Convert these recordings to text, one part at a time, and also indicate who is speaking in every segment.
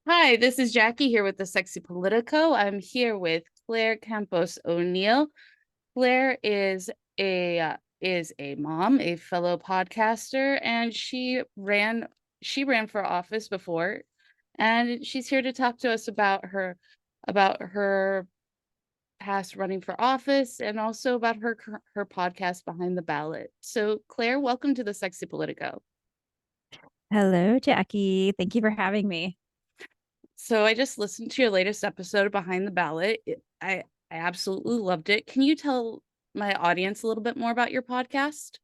Speaker 1: Hi, this is Jackie here with the Sexy Politico. I'm here with Claire Campos-O'Neal. Claire is a mom, a fellow podcaster, and she ran for office before, and she's here to talk to us about her past running for office and also about her podcast Behind the Ballot. So, Claire, welcome to the Sexy Politico.
Speaker 2: Hello, Jackie. Thank you for having me.
Speaker 1: So I just listened to your latest episode of Behind the Ballot. I absolutely loved it. Can you tell my audience a little bit more about your podcast?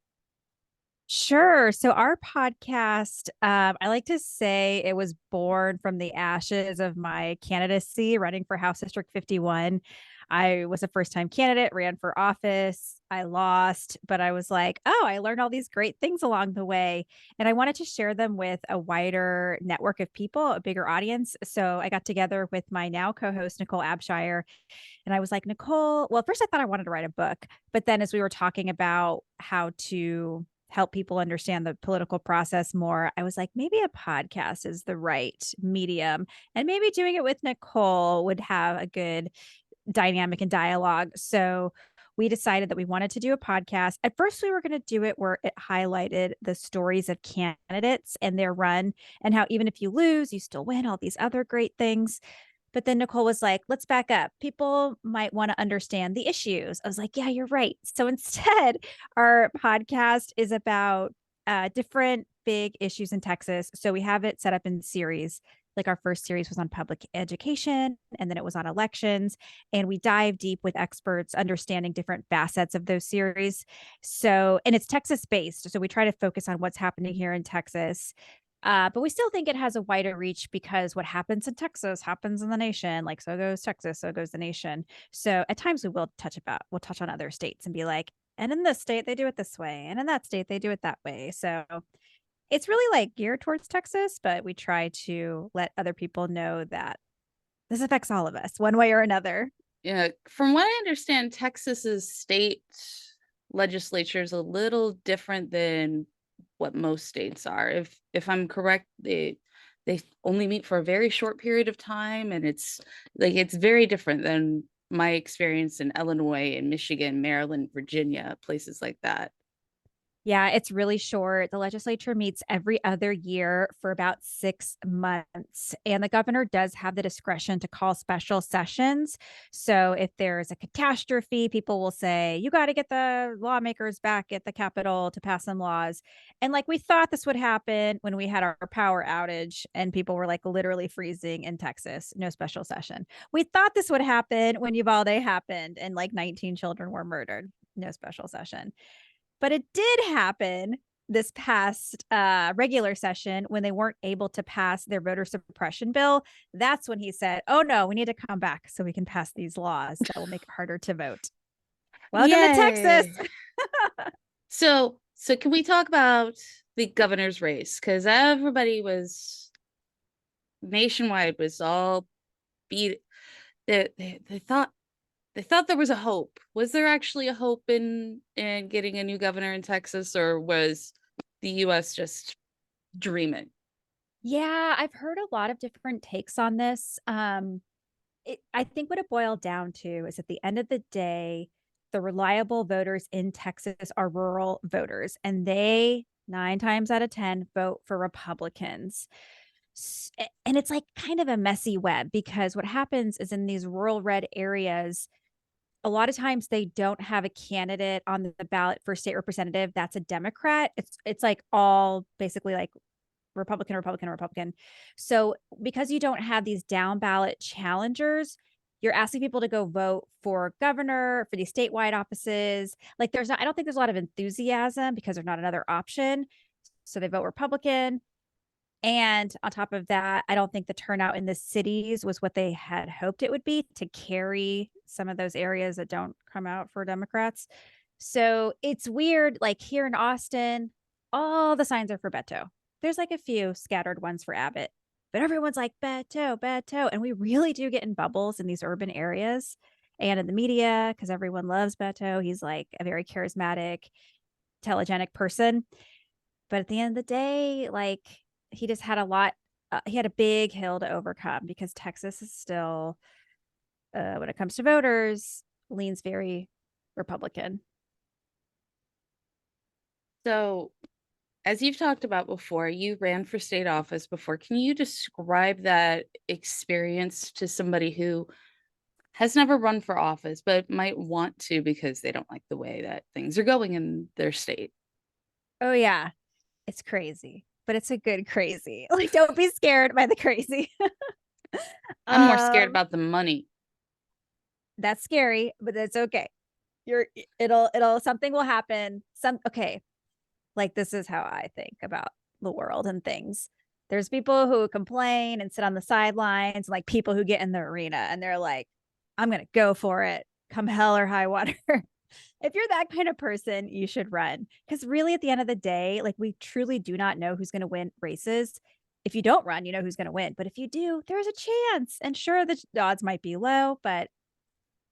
Speaker 2: Sure. So, our podcast, I like to say it was born from the ashes of my candidacy running for House District 51. I was a first time candidate, ran for office. I lost, but I was like, oh, I learned all these great things along the way. And I wanted to share them with a wider network of people, a bigger audience. So, I got together with my now co host, Nicole Abshire. And I was like, Nicole, well, at first I thought I wanted to write a book. But then as we were talking about how to help people understand the political process more, I was like, maybe a podcast is the right medium. And maybe doing it with Nicole would have a good dynamic and dialogue. So we decided that we wanted to do a podcast. At first, we were going to do it where it highlighted the stories of candidates and their run and how even if you lose, you still win, all these other great things. But then Nicole was like, let's back up. People might want to understand the issues. I was like, yeah, you're right. So instead, our podcast is about different big issues in Texas. So we have it set up in series. Like our first series was on public education, and then it was on elections. And we dive deep with experts understanding different facets of those series. So, and it's Texas based. So we try to focus on what's happening here in Texas, but we still think it has a wider reach because what happens in Texas happens in the nation. Like, so goes Texas, so goes the nation. So at times we'll touch on other states and be like, and in this state they do it this way, and in that state they do it that way. So it's really like geared towards Texas, but we try to let other people know that this affects all of us one way or another.
Speaker 1: Yeah, from what I understand, Texas's state legislature is a little different than what most states are. If I'm correct, they only meet for a very short period of time, and it's very different than my experience in Illinois and Michigan, Maryland, Virginia, places like that.
Speaker 2: Yeah, it's really short. The legislature meets every other year for about 6 months, and the governor does have the discretion to call special sessions. So, if there's a catastrophe, people will say, you got to get the lawmakers back at the Capitol to pass some laws. And like we thought this would happen when we had our power outage and people were like literally freezing in Texas, no special session. We thought this would happen when Uvalde happened and like 19 children were murdered, no special session. But it did happen this past regular session when they weren't able to pass their voter suppression bill. That's when he said, oh no, we need to come back so we can pass these laws that will make it harder to vote. Welcome to Texas.
Speaker 1: Yay. So can we talk about the governor's race? Because everybody was nationwide was all beat. They thought there was a hope. Was there actually a hope in getting a new governor in Texas, or was the US just dreaming?
Speaker 2: Yeah, I've heard a lot of different takes on this. I think what it boiled down to is at the end of the day, the reliable voters in Texas are rural voters, and they 9 times out of 10 vote for Republicans. And it's like kind of a messy web because what happens is in these rural red areas, a lot of times they don't have a candidate on the ballot for state representative that's a Democrat. It's like all basically like Republican, Republican, Republican. So because you don't have these down ballot challengers, you're asking people to go vote for governor, for these statewide offices. Like there's not, I don't think there's a lot of enthusiasm because there's not another option. So they vote Republican. And on top of that, I don't think the turnout in the cities was what they had hoped it would be to carry some of those areas that don't come out for Democrats. So it's weird. Like here in Austin, all the signs are for Beto. There's like a few scattered ones for Abbott, but everyone's like Beto, Beto. And we really do get in bubbles in these urban areas and in the media because everyone loves Beto. He's like a very charismatic, telegenic person. But at the end of the day, like he just had a lot he had a big hill to overcome because Texas is still, when it comes to voters, leans very Republican.
Speaker 1: So, as you've talked about before, you ran for state office before. Can you describe that experience to somebody who has never run for office but might want to because they don't like the way that things are going in their state?
Speaker 2: Oh yeah, it's crazy, but it's a good crazy. Like, don't be scared by the crazy.
Speaker 1: I'm more scared
Speaker 2: um,
Speaker 1: about the money.
Speaker 2: that's scary, but that's okay. It'll something will happen. Okay, like this is how I think about the world and things. There's people who complain and sit on the sidelines, like people who get in the arena and they're like, I'm gonna go for it, come hell or high water. If you're that kind of person, you should run. Because really, at the end of the day, like we truly do not know who's going to win races. If you don't run, you know who's going to win. But if you do, there's a chance. And sure, the odds might be low, but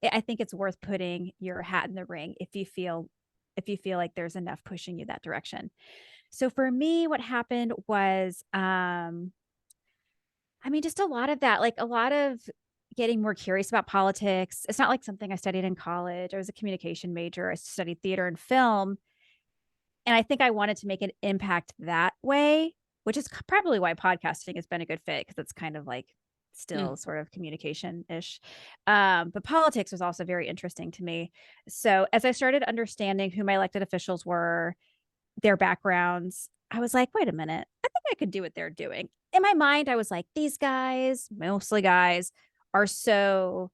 Speaker 2: I think it's worth putting your hat in the ring if you feel like there's enough pushing you that direction. So for me, what happened was, I mean, just a lot of that, like a lot of getting more curious about politics. It's not like something I studied in college. I was a communication major. I studied theater and film. And I think I wanted to make an impact that way, which is probably why podcasting has been a good fit because it's kind of like
Speaker 1: Mm.
Speaker 2: still sort of communication ish. But politics was also very interesting to me. So as I started understanding who my elected officials were, their backgrounds, I was like, wait a minute, I think I could do what they're doing. In my mind, I was like, these guys, mostly guys, are so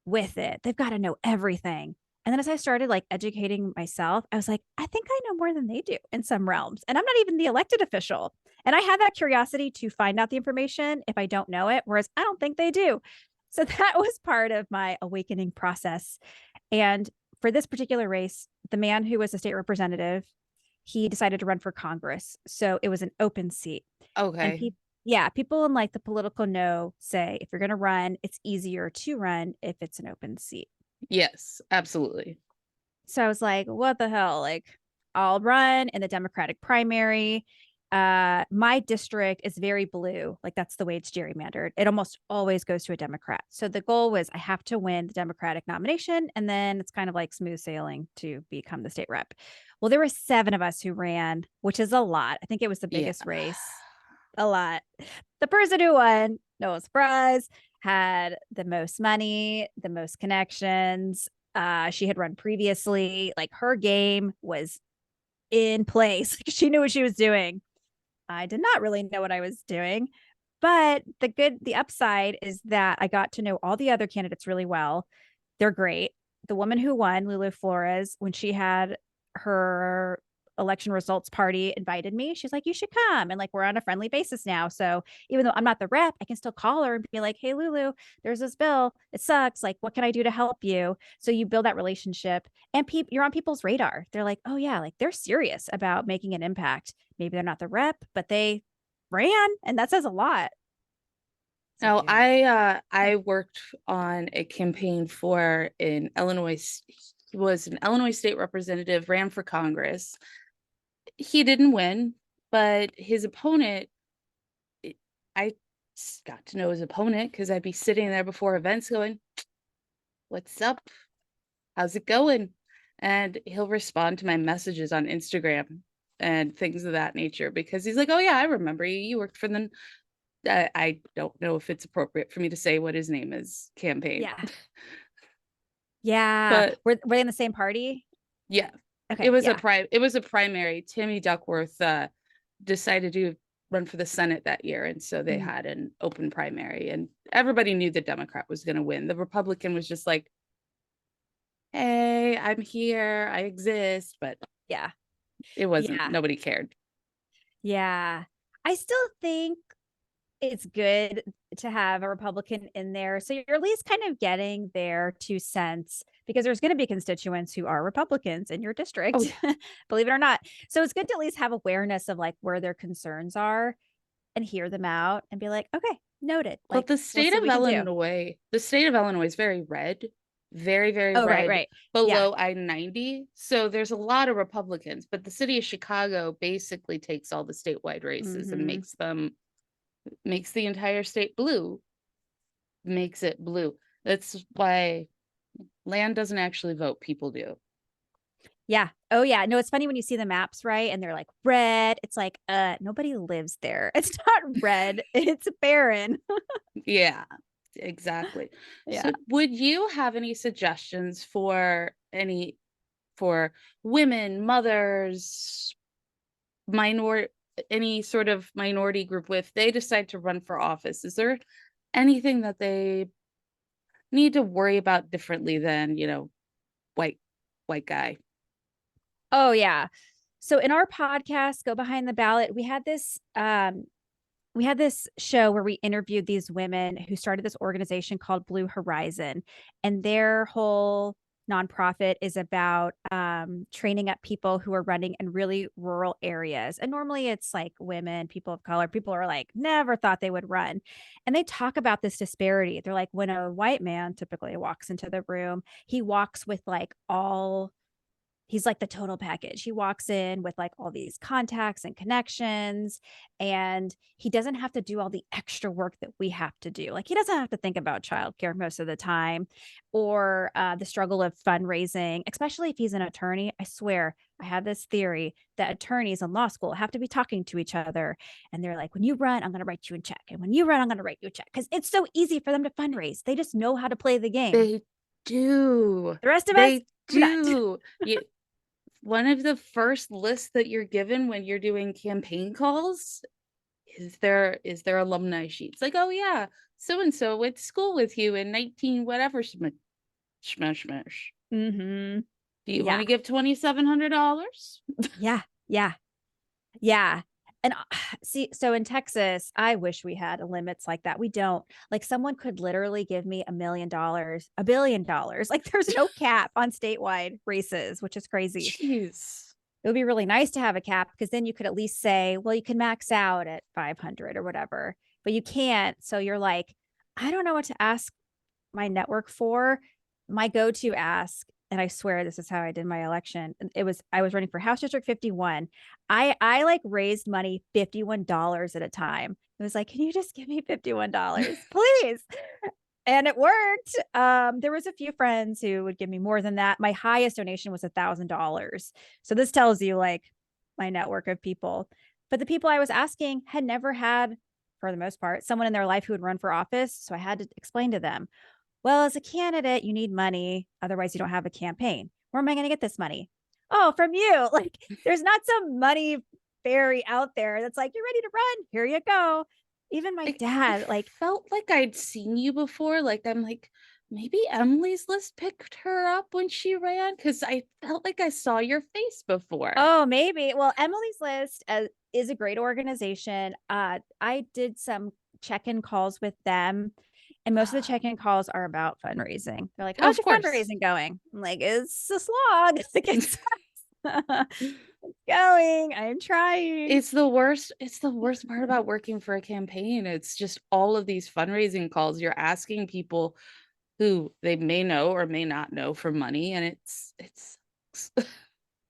Speaker 2: with it. They've got to know everything. And then as I started like educating myself, I was like, I think I know more than they do in some realms. And I'm not even the elected official. And I have that curiosity to find out the information if I don't know it, whereas I don't think they do. So that was part of my awakening process. And for this particular race, the man who was a state representative, he decided to run for Congress. So it was an open seat. And
Speaker 1: Okay.
Speaker 2: people, yeah, people in like the political know say if you're going to run, it's easier to run if it's an open seat.
Speaker 1: Yes, absolutely.
Speaker 2: So I was like, what the hell? Like, I'll run in the Democratic primary. My district is very blue. Like, that's the way it's gerrymandered. It almost always goes to a Democrat. So the goal was I have to win the Democratic nomination. And then it's kind of like smooth sailing to become the state rep. Well, there were 7 of us who ran, which is a lot. I think it was the
Speaker 1: Yeah.
Speaker 2: biggest race. A lot. The person who won, no surprise, had the most money, the most connections. She had run previously. Like her game was in place. She knew what she was doing. I did not really know what I was doing. But the upside is that I got to know all the other candidates really well. They're great. The woman who won, Lulu Flores, when she had her election results party, invited me. She's like, you should come. And like, we're on a friendly basis now. So even though I'm not the rep, I can still call her and be like, hey, Lulu, there's this bill. It sucks. Like, what can I do to help you? So you build that relationship and you're on people's radar. They're like, oh, yeah, like they're serious about making an impact. Maybe they're not the rep, but they ran. And that says a lot. So
Speaker 1: Now,
Speaker 2: yeah.
Speaker 1: I worked on a campaign for in Illinois. He was an Illinois state representative, ran for Congress. He didn't win, but his opponent, I got to know his opponent because I'd be sitting there before events going, "What's up? How's it going?" And he'll respond to my messages on Instagram and things of that nature because he's like, "Oh yeah, I remember you. You worked for them." I don't know if it's appropriate for me to say what his name is, campaign.
Speaker 2: Yeah. Yeah.
Speaker 1: But
Speaker 2: Were they in the same party?
Speaker 1: yeah,
Speaker 2: Okay. Yeah.
Speaker 1: it was a primary. Tammy Duckworth decided to run for the Senate that year, and so they
Speaker 2: Mhm.
Speaker 1: had an open primary, and everybody knew the Democrat was going to win. The Republican was just like, "Hey, I'm here, I exist," but
Speaker 2: Yeah.
Speaker 1: it wasn't.
Speaker 2: Yeah.
Speaker 1: Nobody cared.
Speaker 2: Yeah. I still think it's good to have a Republican in there. So you're at least kind of getting their 2 cents because there's going to be constituents who are Republicans in your
Speaker 1: Oh
Speaker 2: district,
Speaker 1: yeah.
Speaker 2: believe it or not. So it's good to at least have awareness of like where their concerns are and hear them out and be like, okay, noted.
Speaker 1: Well,
Speaker 2: Like, let's see what we can do.
Speaker 1: The state of Illinois is very red, very, very
Speaker 2: Oh, right,
Speaker 1: red
Speaker 2: right. Yeah.
Speaker 1: below I-90. So there's a lot of Republicans, but the city of Chicago basically takes all the statewide races and
Speaker 2: Hmm.
Speaker 1: makes them makes the entire state blue, makes it blue. That's why land doesn't actually vote, people do.
Speaker 2: Yeah. Oh yeah. No, it's funny when you see the maps, right? And they're like red. It's like, nobody lives there. It's not red. It's barren.
Speaker 1: Yeah, exactly.
Speaker 2: Yeah.
Speaker 1: So would you have any suggestions for women, mothers, minor any sort of minority group if they decide to run for office? Is there anything that they need to worry about differently than, white white guy?
Speaker 2: Oh yeah. So in our podcast, Go Behind the Ballot, we had this show where we interviewed these women who started this organization called Blue Horizon, and their whole nonprofit is about training up people who are running in really rural areas. And normally it's like women, people of color, people are like never thought they would run. And they talk about this disparity. They're like, when a white man typically walks into the room, he walks with like all he's like the total package. He walks in with like all these contacts and connections, and he doesn't have to do all the extra work that we have to do. Like he doesn't have to think about childcare most of the time, or the struggle of fundraising, especially if he's an attorney. I swear, I have this theory that attorneys in law school have to be talking to each other. And they're like, when you run, I'm going to write you a check. And when you run, I'm going to write you a check. Because it's so easy for them to fundraise. They just know how to play the game.
Speaker 1: They do.
Speaker 2: The rest of us
Speaker 1: They
Speaker 2: do not.
Speaker 1: do. One of the first lists that you're given when you're doing campaign calls is their alumni sheets. Like, oh yeah, so and so went to school with you in 19 whatever smash.
Speaker 2: Mm-hmm.
Speaker 1: Do you want
Speaker 2: Yeah.
Speaker 1: to give $2,700?
Speaker 2: Yeah. Yeah. Yeah. And see, so in Texas, I wish we had limits like that. We don't. Like someone could literally give me $1 million, $1 billion. Like there's no cap on statewide races, which is crazy.
Speaker 1: Jeez.
Speaker 2: It would be really nice to have a cap because then you could at least say, well, you can max out at 500 or whatever, but you can't. So you're like, I don't know what to ask my network for. My go-to ask, and I swear this is how I did my election. I was running for House District 51. I like raised money $51 at a time. It was like, can you just give me $51, please? And it worked. There was a few friends who would give me more than that. My highest donation was $1,000. So this tells you like my network of people. But the people I was asking had never had, for the most part, someone in their life who would run for office. So I had to explain to them, well, as a candidate, you need money. Otherwise, you don't have a campaign. Where am I going to get this money? Oh, from you. Like, there's not some money fairy out there that's like, you're ready to run. Here you go. Even my
Speaker 1: I
Speaker 2: dad, like,
Speaker 1: felt like I'd seen you before. Like, I'm like, maybe Emily's List picked her up when she ran because I felt like I saw your face before.
Speaker 2: oh, maybe. Well, Emily's List is a great organization. I did some check-in calls with them, and most of the check-in calls are about fundraising. They're like, "How's
Speaker 1: Of
Speaker 2: your
Speaker 1: course.
Speaker 2: fundraising going?" I'm like, "It's a slog. It's going. I'm trying."
Speaker 1: It's the worst part about working for a campaign. It's just all of these fundraising calls. You're asking people who they may know or may not know for money, and it's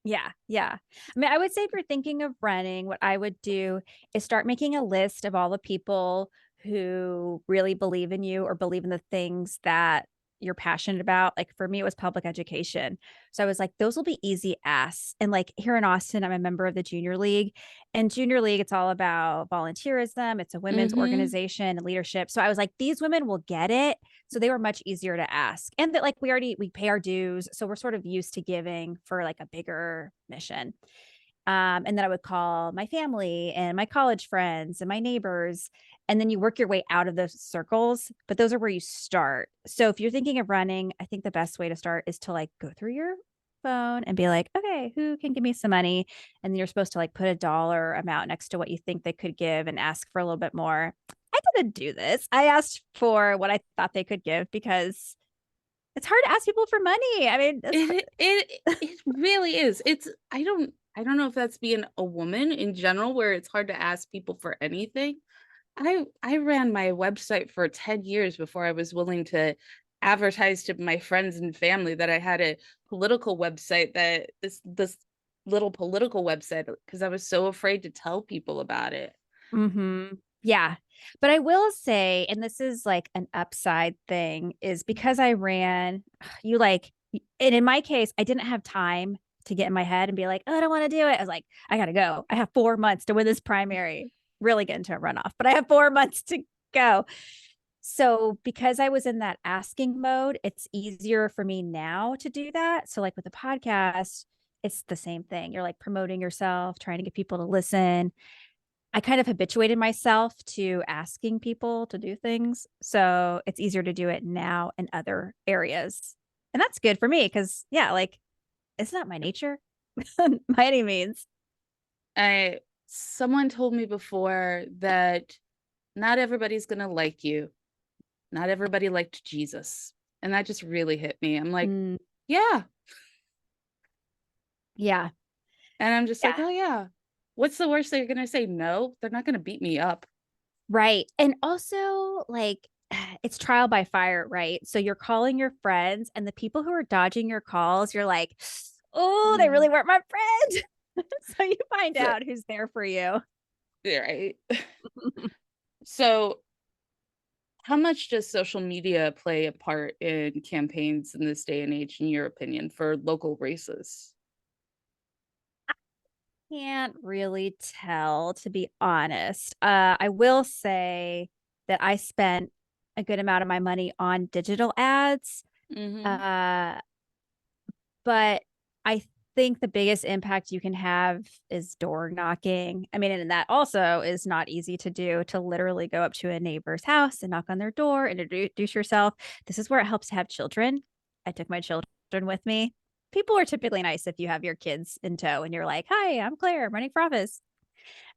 Speaker 2: Yeah, yeah. I mean, I would say if you're thinking of running, what I would do is start making a list of all the people who really believe in you or believe in the things that you're passionate about. Like for me, it was public education. So I was like, those will be easy asks. And like here in Austin, I'm a member of the Junior League. And Junior League, it's all about volunteerism, it's a women's
Speaker 1: Mhm.
Speaker 2: organization and leadership. So I was like, these women will get it. So they were much easier to ask. And that like we pay our dues. So we're sort of used to giving for like a bigger mission. And then I would call my family and my college friends and my neighbors. And then you work your way out of those circles, but those are where you start. So if you're thinking of running, I think the best way to start is to like go through your phone and be like, okay, who can give me some money? And then you're supposed to like put a dollar amount next to what you think they could give and ask for a little bit more. I didn't do this. I asked for what I thought they could give because it's hard to ask people for money. I mean, it's hard.
Speaker 1: It really is. I don't know if that's being a woman in general where it's hard to ask people for anything. I ran my website for 10 years before I was willing to advertise to my friends and family that I had a political website that this little political website because I was so afraid to tell people about it.
Speaker 2: Mhm. Yeah. But I will say, and this is like an upside thing, is because I ran, you like, and in my case, I didn't have time to get in my head and be like, oh, I don't want to do it. I was like, I gotta go. I have 4 months to win this primary. Really get into a runoff, but I have 4 months to go. So because I was in that asking mode, it's easier for me now to do that. So like with the podcast, it's the same thing. You're like promoting yourself, trying to get people to listen. I kind of habituated myself to asking people to do things. So it's easier to do it now in other areas. And that's good for me because, yeah, like it's not my nature by any means.
Speaker 1: Someone told me before that not everybody's gonna like you. Not everybody liked Jesus. And that just really hit me. I'm like,
Speaker 2: Mm,
Speaker 1: yeah.
Speaker 2: yeah.
Speaker 1: And I'm just like,
Speaker 2: Yeah.
Speaker 1: oh yeah. What's the worst they're gonna say? No, they're not gonna beat me up.
Speaker 2: Right. And also, like, it's trial by fire, right? So you're calling your friends, and the people who are dodging your calls, you're like, oh, they really
Speaker 1: Mm.
Speaker 2: weren't my friend. So you find
Speaker 1: So,
Speaker 2: out who's there for you.
Speaker 1: yeah, right. So how much does social media play a part in campaigns in this day and age, in your opinion, for local races?
Speaker 2: Can't really tell, to be honest. I will say that I spent a good amount of my money on digital ads.
Speaker 1: Mm-hmm.
Speaker 2: Uh, but I think the biggest impact you can have is door knocking. I mean, and that also is not easy to do, to literally go up to a neighbor's house and knock on their door and introduce yourself. This is where it helps to have children. I took my children with me. People are typically nice if you have your kids in tow and you're like, hi, I'm Claire, I'm running for office.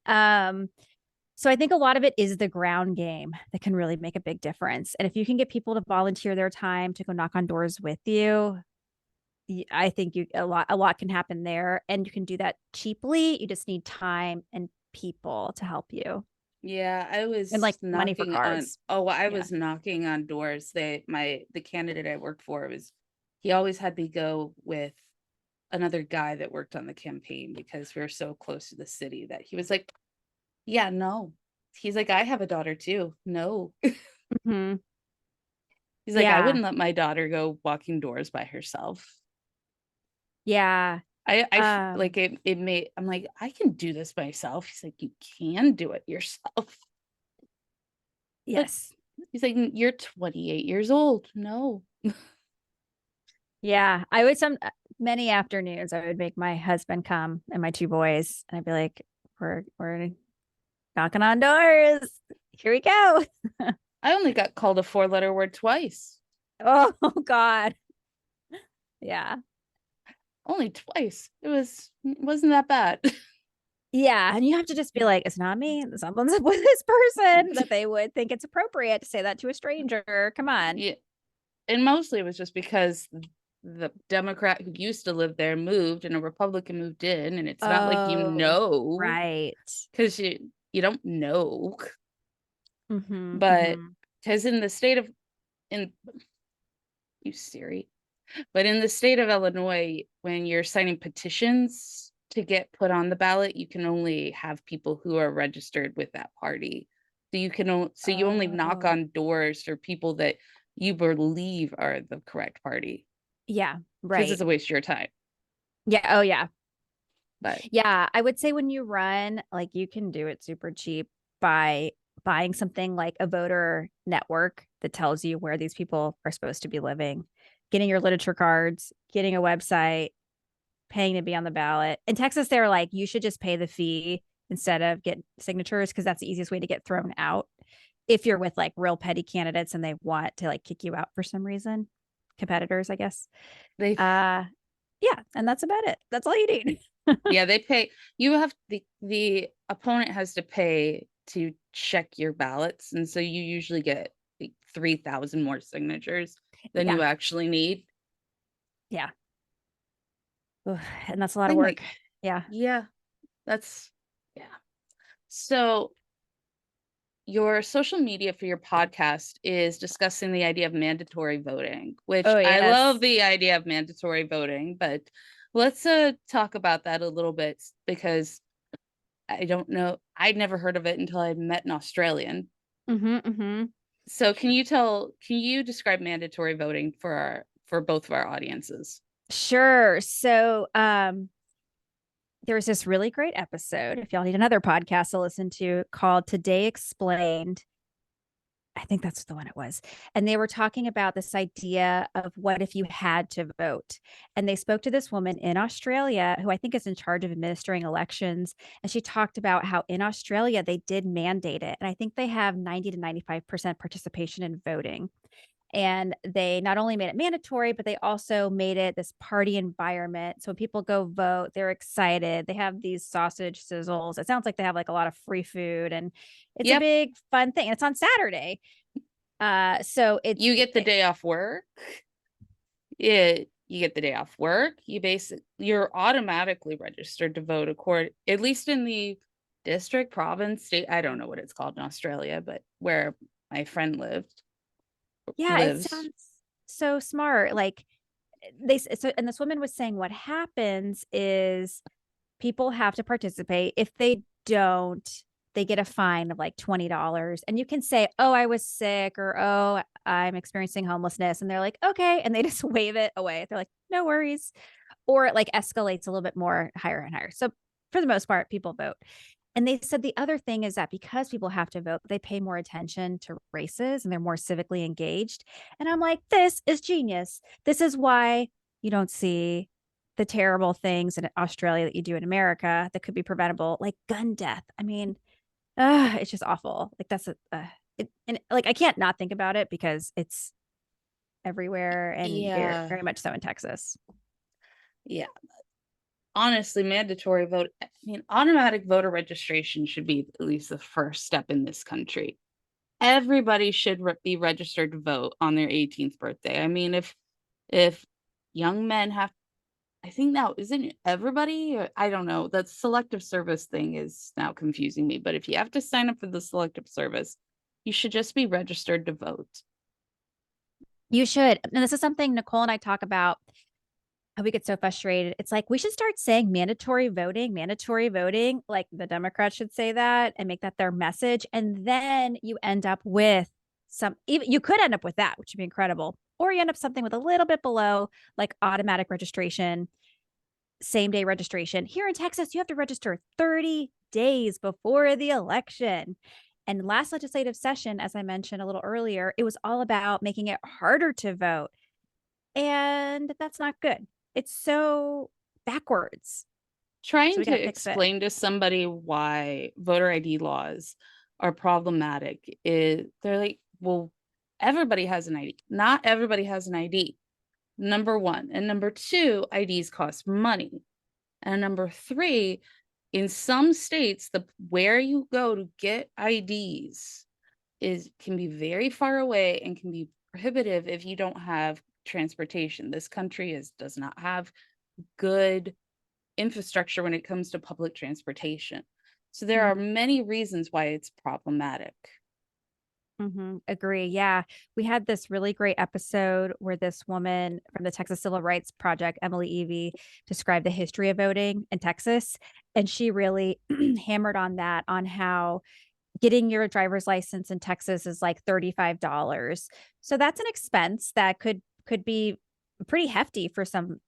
Speaker 2: Um, so I think a lot of it is the ground game that can really make a big difference. And if you can get people to volunteer their time to go knock on doors with you, I think you a lot can happen there, and you can do that cheaply. You just need time and people to help you,
Speaker 1: Yeah, I
Speaker 2: and
Speaker 1: was
Speaker 2: like money for
Speaker 1: knocking on
Speaker 2: cards.
Speaker 1: I
Speaker 2: Yeah.
Speaker 1: was knocking on doors. The candidate I worked for was he always had me go with another guy that worked on the campaign because we were so close to the city that he was like, yeah, no. He's like, I have a daughter too. No.
Speaker 2: Mhm.
Speaker 1: He's like, I
Speaker 2: Yeah.
Speaker 1: wouldn't let my daughter go walking doors by herself.
Speaker 2: Yeah.
Speaker 1: Like it made I'm like, I can do this myself. He's like, you can do it yourself. But
Speaker 2: Yes.
Speaker 1: he's like, you're 28 years old. No.
Speaker 2: Yeah. I would many afternoons I would make my husband come and my two boys, and I'd be like, we're knocking on doors. Here we go.
Speaker 1: I only got called a four-letter word twice.
Speaker 2: Oh God. Yeah.
Speaker 1: Only twice. Wasn't that bad.
Speaker 2: Yeah, and you have to just be like, "It's not me. Something's up with this person," that they would think it's appropriate to say that to a stranger. Come on.
Speaker 1: Yeah. And mostly it was just because the Democrat who used to live there moved and a Republican moved in, and it's not like
Speaker 2: Oh, right.
Speaker 1: because you don't know.
Speaker 2: Mhm,
Speaker 1: But
Speaker 2: mhm.
Speaker 1: because in the state of in you Siri, but in the state of Illinois, when you're signing petitions to get put on the ballot, you can only have people who are registered with that party. So you only knock
Speaker 2: Oh,
Speaker 1: on doors for people that you believe are the correct party
Speaker 2: yeah,
Speaker 1: because it's
Speaker 2: right.
Speaker 1: a waste of your time.
Speaker 2: Yeah, oh, yeah.
Speaker 1: But
Speaker 2: Yeah, I would say when you run, like, you can do it super cheap by buying something like a voter network that tells you where these people are supposed to be living, getting your literature cards, getting a website, paying to be on the ballot. In Texas, they're like, you should just pay the fee instead of get signatures because that's the easiest way to get thrown out if you're with like real petty candidates and they want to like kick you out for some reason. Competitors, I guess.
Speaker 1: they
Speaker 2: Uh yeah, and that's about it. That's all you need.
Speaker 1: yeah, they pay you have the opponent has to pay to check your ballots, and so you usually get like 3,000 more signatures than
Speaker 2: Yeah.
Speaker 1: you actually need.
Speaker 2: Yeah. Ugh, and that's a lot of
Speaker 1: Thing
Speaker 2: work.
Speaker 1: like
Speaker 2: Yeah.
Speaker 1: yeah, that's yeah. So your social media for your podcast is discussing the idea of mandatory voting, which
Speaker 2: Oh,
Speaker 1: I love
Speaker 2: yes.
Speaker 1: the idea of mandatory voting, but let's talk about that a little bit because I don't know. I'd never heard of it until I met an Australian. So can you describe mandatory voting for both of our audiences?
Speaker 2: Sure. So, there was this really great episode, if y'all need another podcast to listen to, called Today Explained. I think that's the one it was. And they were talking about this idea of what if you had to vote. And they spoke to this woman in Australia who I think is in charge of administering elections. And she talked about how in Australia they did mandate it. And I think they have 90 to 95% participation in voting. And they not only made it mandatory, but they also made it this party environment. So when people go vote, they're excited. They have these sausage sizzles. It sounds like they have like a lot of free food, and it's a
Speaker 1: Yep.
Speaker 2: big fun thing. And it's on Saturday. So it's
Speaker 1: You get the day off work. You get the day off work. You're automatically registered to vote at least in the district, province, state. I don't know what it's called in Australia, but where my friend
Speaker 2: yeah, it
Speaker 1: lives.
Speaker 2: sounds so smart. Like and this woman was saying what happens is people have to participate. If they don't, they get a fine of like $20. And you can say, oh, I was sick, or oh, I'm experiencing homelessness. And they're like, okay. And they just wave it away. They're like, no worries. Or it like escalates a little bit more higher and higher. So for the most part, people vote. And they said the other thing is that because people have to vote, they pay more attention to races and they're more civically engaged. And I'm like, this is genius. This is why you don't see the terrible things in Australia that you do in America that could be preventable, like gun death. I mean, it's just awful. Like that's and like I can't not think about it because it's everywhere and very,
Speaker 1: Yeah.
Speaker 2: very much so in Texas.
Speaker 1: Yeah. Honestly, mandatory vote. I mean, automatic voter registration should be at least the first step in this country. Everybody should be registered to vote on their 18th birthday. I mean, if young men have, I think now isn't everybody, or I don't know, that selective service thing is now confusing me, but if you have to sign up for the selective service, you should just be registered to vote.
Speaker 2: You should. And this is something Nicole and I talk about how we get so frustrated. It's like we should start saying mandatory voting, mandatory voting. Like the Democrats should say that and make that their message. And then you end up with even you could end up with that, which would be incredible. Or you end up something with a little bit below, like automatic registration, same day registration. Here in Texas, you have to register 30 days before the election. And last legislative session, as I mentioned a little earlier, it was all about making it harder to vote. And that's not good. It's so backwards. So
Speaker 1: Trying
Speaker 2: we
Speaker 1: to
Speaker 2: got to fix it.
Speaker 1: explain to somebody why voter ID laws are problematic is they're like, well, everybody has an ID. Not everybody has an ID. Number one. And number two, IDs cost money. And number three, in some states, the where you go to get IDs can be very far away and can be prohibitive if you don't have transportation. This country does not have good infrastructure when it comes to public transportation. So there are many reasons why it's problematic.
Speaker 2: Agree. Yeah. We had this really great episode where this woman from the Texas Civil Rights Project, Emily Evie, described the history of voting in Texas. And she really hammered on that, on how getting your driver's license in Texas is like $35. So that's an expense that could be pretty hefty for some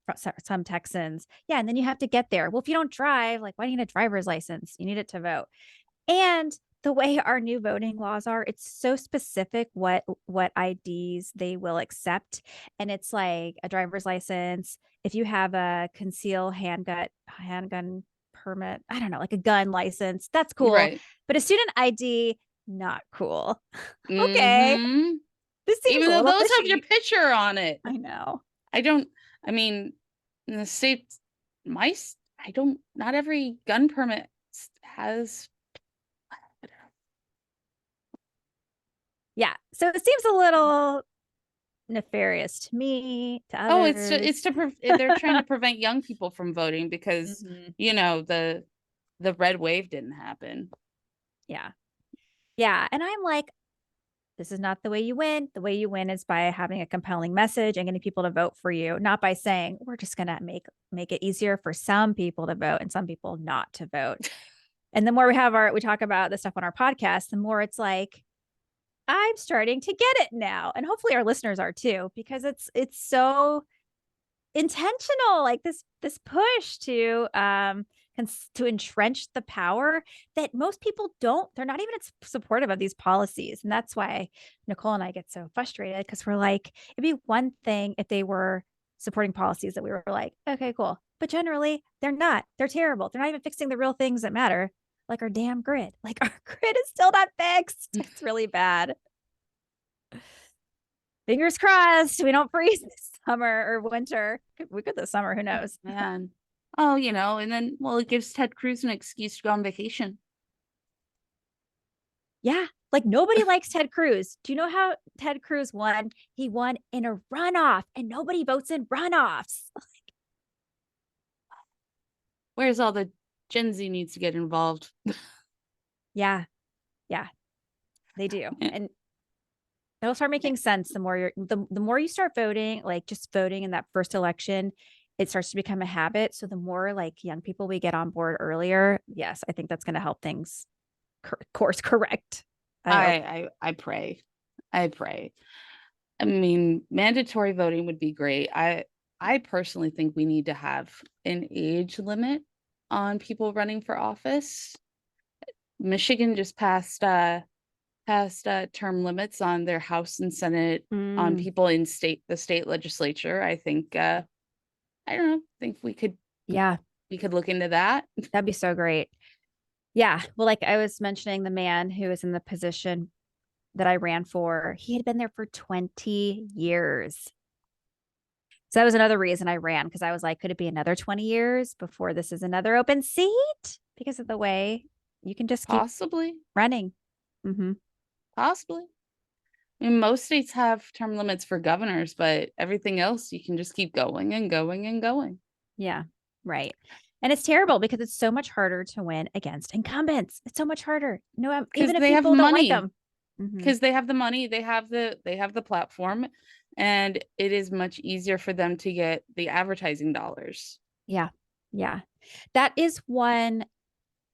Speaker 2: Texans. Yeah, and then you have to get there. Well, if you don't drive, like why do you need a driver's license? You need it to vote. And the way our new voting laws are, it's so specific what IDs they will accept. And it's like a driver's license, if you have a concealed handgun permit, I don't know, like a gun license, that's cool.
Speaker 1: Right.
Speaker 2: But a student ID, not cool. Okay.
Speaker 1: Mm-hmm.
Speaker 2: This seems
Speaker 1: Even
Speaker 2: a
Speaker 1: though
Speaker 2: little
Speaker 1: those have your
Speaker 2: fishy.
Speaker 1: picture on it.
Speaker 2: I know.
Speaker 1: I mean, in the states, not every gun permit has.
Speaker 2: Yeah. So it seems a little nefarious to me, to
Speaker 1: Oh,
Speaker 2: others.
Speaker 1: they're trying to prevent young people from voting because,
Speaker 2: Mhm.
Speaker 1: the red wave didn't happen.
Speaker 2: Yeah. Yeah. And I'm like, this is not the way you win. The way you win is by having a compelling message and getting people to vote for you, not by saying we're just going to make it easier for some people to vote and some people not to vote. And the more we talk about this stuff on our podcast, the more it's like, I'm starting to get it now. And hopefully our listeners are too, because it's so intentional, like this push to entrench the power that most people don't. They're not even supportive of these policies. And that's why Nicole and I get so frustrated, because we're like, it'd be one thing if they were supporting policies that we were like, okay, cool. But generally, they're not. They're terrible. They're not even fixing the real things that matter, like our damn grid. Like our grid is still not fixed. It's really bad. Fingers crossed we don't freeze this summer or winter. We could this summer, who knows?
Speaker 1: Man. Oh, and then, well, it gives Ted Cruz an excuse to go on vacation.
Speaker 2: Yeah. Like nobody likes Ted Cruz. Do you know how Ted Cruz won? He won in a runoff, and nobody votes in runoffs.
Speaker 1: Where's all the Gen Z needs to get involved?
Speaker 2: Yeah. Yeah. They do.
Speaker 1: Yeah.
Speaker 2: And it'll start making sense the more the more you start voting, like just voting in that first election, it starts to become a habit. So the more like young people we get on board earlier, yes, I think that's going to help things course correct.
Speaker 1: I pray. I pray. I mean, mandatory voting would be great. I personally think we need to have an age limit on people running for office. Michigan just passed term limits on their House and Senate on people in the state legislature. I think I don't know, think we could look into that.
Speaker 2: That'd be so great. Yeah. Well, like I was mentioning, the man who was in the position that I ran for, he had been there for 20 years. So that was another reason I ran, because I was like, could it be another 20 years before this is another open seat? Because of the way you can just keep
Speaker 1: Possibly.
Speaker 2: running. Mm-hmm.
Speaker 1: Possibly. I mean, most states have term limits for governors, but everything else you can just keep going and going and going.
Speaker 2: Yeah, right. And it's terrible because it's so much harder to win against incumbents. It's so much harder. No, even if people don't like them.
Speaker 1: Because they have the money, they have the platform, and it is much easier for them to get the advertising dollars.
Speaker 2: Yeah. Yeah. That is one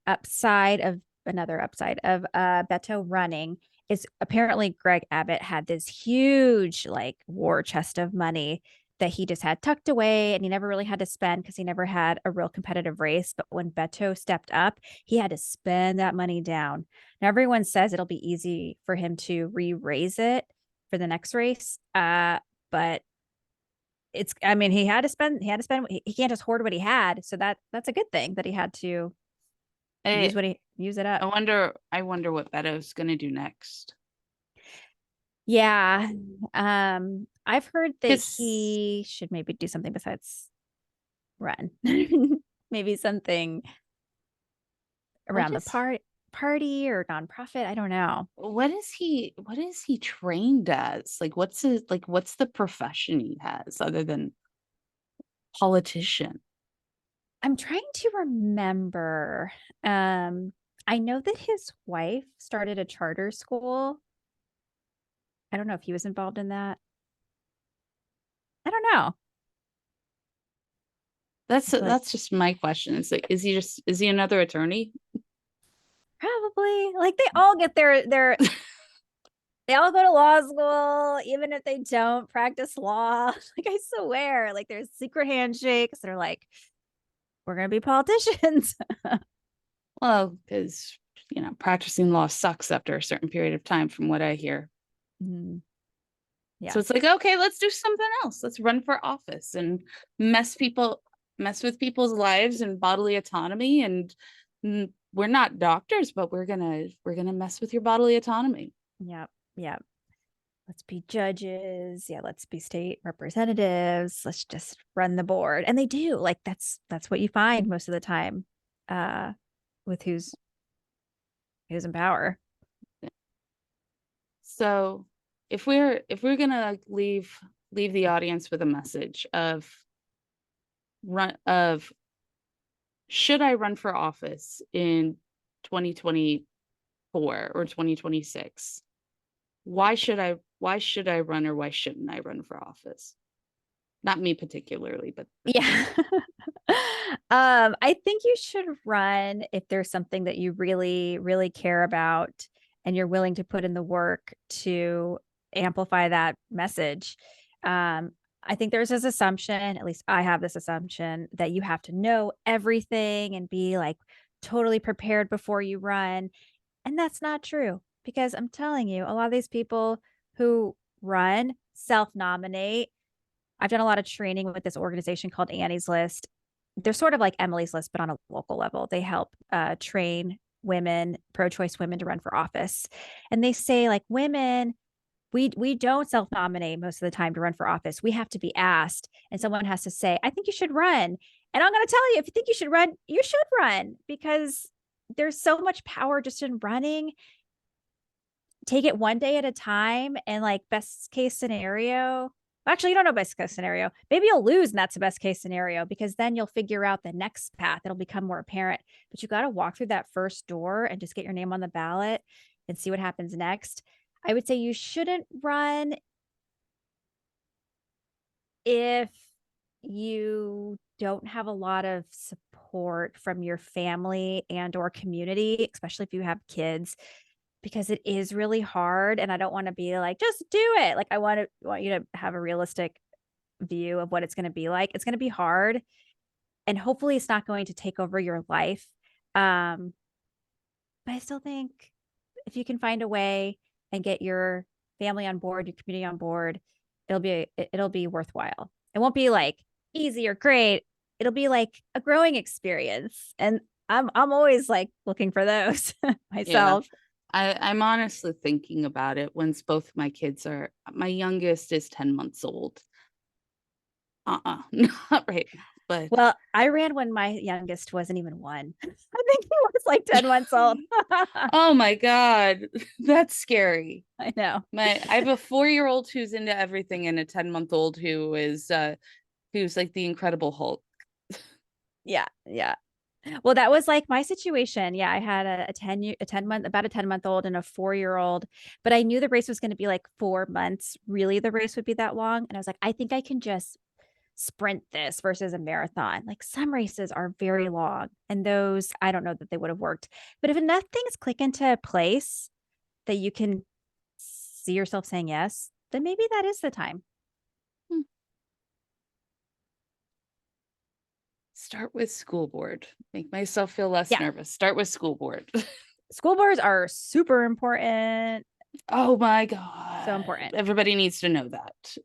Speaker 2: upside of Beto running, is apparently Greg Abbott had this huge like war chest of money that he just had tucked away, and he never really had to spend because he never had a real competitive race. But when Beto stepped up, he had to spend that money down. Now everyone says it'll be easy for him to re-raise it for the next race. But I mean, he had to spend, he can't just hoard what he had. So that's a good thing that he had to use it up.
Speaker 1: I wonder what Beto's gonna do next.
Speaker 2: Yeah. I've heard that he should maybe do something besides run. Maybe something around the party or nonprofit. I don't know.
Speaker 1: What is he trained as? Like what's the profession he has other than politician?
Speaker 2: I'm trying to remember. I know that his wife started a charter school. I don't know if he was involved in that. I don't know.
Speaker 1: That's just my question. It's like, is he another attorney?
Speaker 2: Probably. Like they all get their they all go to law school, even if they don't practice law. Like I swear, like there's secret handshakes. They're like, we're gonna be politicians.
Speaker 1: Well, because practicing law sucks after a certain period of time, from what I hear.
Speaker 2: Mm-hmm. Yeah.
Speaker 1: So it's like, okay, let's do something else. Let's run for office and mess with people's lives and bodily autonomy. And we're not doctors, but we're gonna mess with your bodily autonomy.
Speaker 2: Yep. Yep. Let's be judges. Yeah, let's be state representatives. Let's just run the board. And they do. Like that's what you find most of the time with who's in power.
Speaker 1: So if we're gonna leave the audience with a message of should I run for office in 2024 or 2026? Why should I run, or why shouldn't I run for office? Not me particularly, but
Speaker 2: yeah. I think you should run if there's something that you really, really care about and you're willing to put in the work to amplify that message. I think there's this assumption, at least I have this assumption, that you have to know everything and be like totally prepared before you run. And that's not true, because I'm telling you, a lot of these people who run self nominate. I've done a lot of training with this organization called Annie's List. They're sort of like Emily's List, but on a local level. They help train women, pro-choice women, to run for office. And they say, like, women, we don't self-nominate most of the time to run for office. We have to be asked, and someone has to say, I think you should run. And I'm going to tell you, if you think you should run, you should run, because there's so much power just in running. Take it one day at a time, and like best case scenario, actually, you don't know best case scenario. Maybe you'll lose, and that's the best case scenario, because then you'll figure out the next path. It'll become more apparent. But you got to walk through that first door and just get your name on the ballot and see what happens next. I would say you shouldn't run if you don't have a lot of support from your family and or community, especially if you have kids, because it is really hard. And I don't want to be like, just do it. Like, I want you to have a realistic view of what it's going to be like. It's going to be hard, and hopefully it's not going to take over your life. But I still think if you can find a way and get your family on board, your community on board, it'll be worthwhile. It won't be like easy or great. It'll be like a growing experience. And I'm always like looking for those
Speaker 1: Yeah.
Speaker 2: myself.
Speaker 1: I'm honestly thinking about it once both my kids my youngest is 10 months old. Not right. But
Speaker 2: Well, I ran when my youngest wasn't even one. I think he was like 10 months old.
Speaker 1: oh my God, that's scary.
Speaker 2: I know.
Speaker 1: I have a 4-year-old who's into everything and a 10-month-old who's like the Incredible Hulk.
Speaker 2: Yeah. Yeah. Well, that was like my situation. Yeah, I had a 10-month old and a 4-year-old, but I knew the race was going to be like 4 months. Really, the race would be that long. And I was like, I think I can just sprint this versus a marathon. Like, some races are very long, and those, I don't know that they would have worked. But if enough things click into place that you can see yourself saying yes, then maybe that is the time.
Speaker 1: Hmm. Start with school board. Make myself feel less
Speaker 2: Yeah.
Speaker 1: nervous. Start with school board.
Speaker 2: School boards are super important.
Speaker 1: Oh my God.
Speaker 2: So important.
Speaker 1: Everybody needs to know that.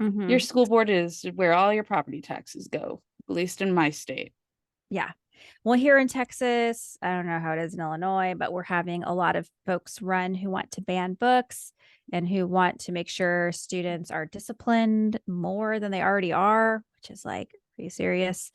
Speaker 2: Mm-hmm.
Speaker 1: Your school board is where all your property taxes go, at least in my state.
Speaker 2: Yeah. Well, here in Texas, I don't know how it is in Illinois, but we're having a lot of folks run who want to ban books and who want to make sure students are disciplined more than they already are, which is like pretty serious.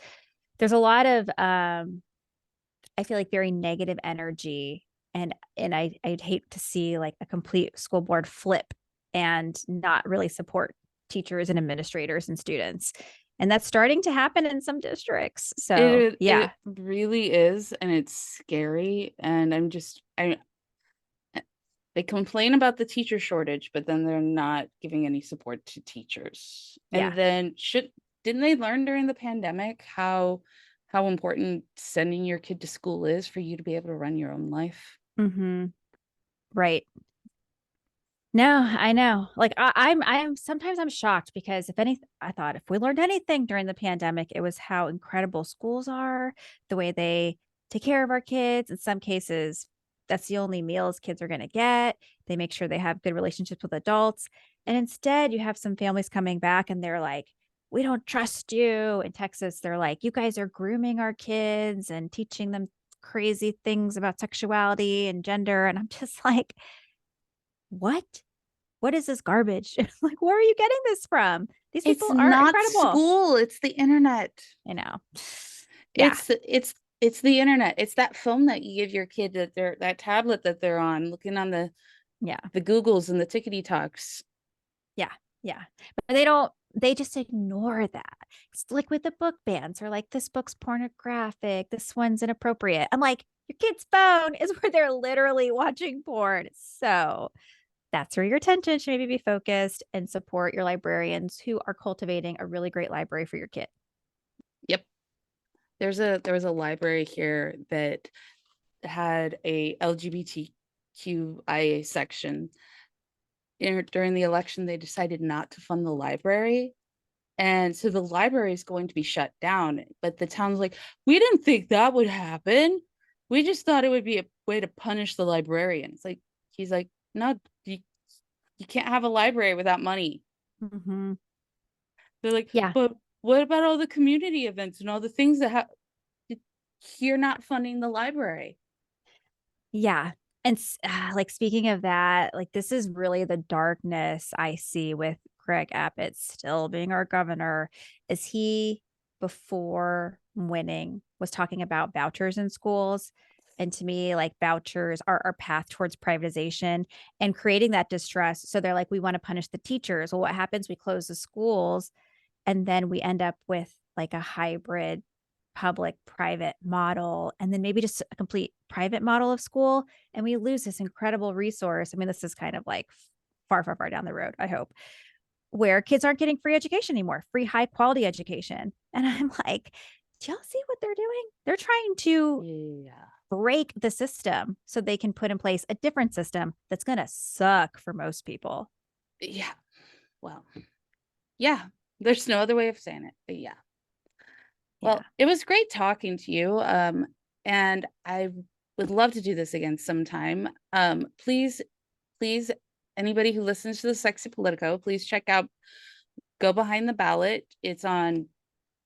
Speaker 2: There's a lot of I feel like very negative energy, and I'd hate to see like a complete school board flip and not really support teachers and administrators and students. And that's starting to happen in some districts. So, yeah.
Speaker 1: It really is, and it's scary. And they complain about the teacher shortage, but then they're not giving any support to teachers.
Speaker 2: Yeah.
Speaker 1: And then didn't they learn during the pandemic how important sending your kid to school is for you to be able to run your own life?
Speaker 2: Mm-hmm. Right. No, I know. Like, I'm sometimes I'm shocked, because I thought if we learned anything during the pandemic, it was how incredible schools are, the way they take care of our kids. In some cases, that's the only meals kids are going to get. They make sure they have good relationships with adults. And instead, you have some families coming back and they're like, we don't trust you. In Texas, they're like, you guys are grooming our kids and teaching them crazy things about sexuality and gender. And I'm just like, what? What is this garbage? Like, where are you getting this from? These
Speaker 1: It's
Speaker 2: people are
Speaker 1: not
Speaker 2: incredible.
Speaker 1: school, it's the internet.
Speaker 2: I know. Yeah.
Speaker 1: It's the internet. It's that phone that you give your kid, that tablet that they're on, looking on the Googles and the tickety talks.
Speaker 2: Yeah. Yeah. But they just ignore that. It's like with the book bans, or like, this book's pornographic, this one's inappropriate. I'm like, your kid's phone is where they're literally watching porn. So that's where your attention should maybe be focused, and support your librarians who are cultivating a really great library for your kid.
Speaker 1: Yep. There was a library here that had a LGBTQ QIA section. During the election, they decided not to fund the library. And so the library is going to be shut down. But the town's like, we didn't think that would happen. We just thought it would be a way to punish the librarian. It's like, he's like, no, you can't have a library without money.
Speaker 2: Mm-hmm.
Speaker 1: They're like,
Speaker 2: Yeah.
Speaker 1: but what about all the community events and all the things that you're not funding the library?
Speaker 2: Yeah. And like speaking of that, like this is really the darkness I see with Greg Abbott still being our governor. Is he, before winning, was talking about vouchers in schools? And to me, like vouchers are our path towards privatization and creating that distress. So they're like, we want to punish the teachers. Well, what happens? We close the schools and then we end up with like a hybrid public private model and then maybe just a complete private model of school, and we lose this incredible resource. I mean, this is kind of like far down the road, I hope, where kids aren't getting free education anymore, free high quality education. And I'm like, do y'all see what they're doing? They're trying to
Speaker 1: Yeah.
Speaker 2: break the system so they can put in place a different system that's going to suck for most people.
Speaker 1: Yeah. Well, yeah, there's no other way of saying it, but yeah.
Speaker 2: Yeah.
Speaker 1: Well, it was great talking to you. And I would love to do this again sometime. Please, anybody who listens to the Sexy Politico, please check out Go Behind the Ballot. It's on,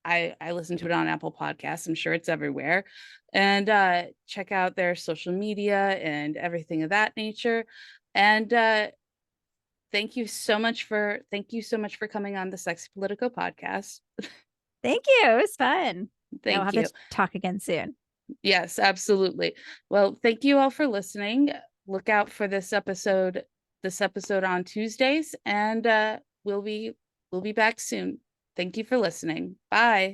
Speaker 1: I listen to it on Apple Podcasts. I'm sure it's everywhere. And check out their social media and everything of that nature. And thank you so much for coming on the Sexy Politico podcast.
Speaker 2: Thank you. It was fun. Yeah, we'll
Speaker 1: Thank
Speaker 2: have
Speaker 1: you.
Speaker 2: to talk again soon.
Speaker 1: Yes, absolutely. Well, thank you all for listening. Look out for this episode on Tuesdays, and we'll be back soon. Thank you for listening. Bye.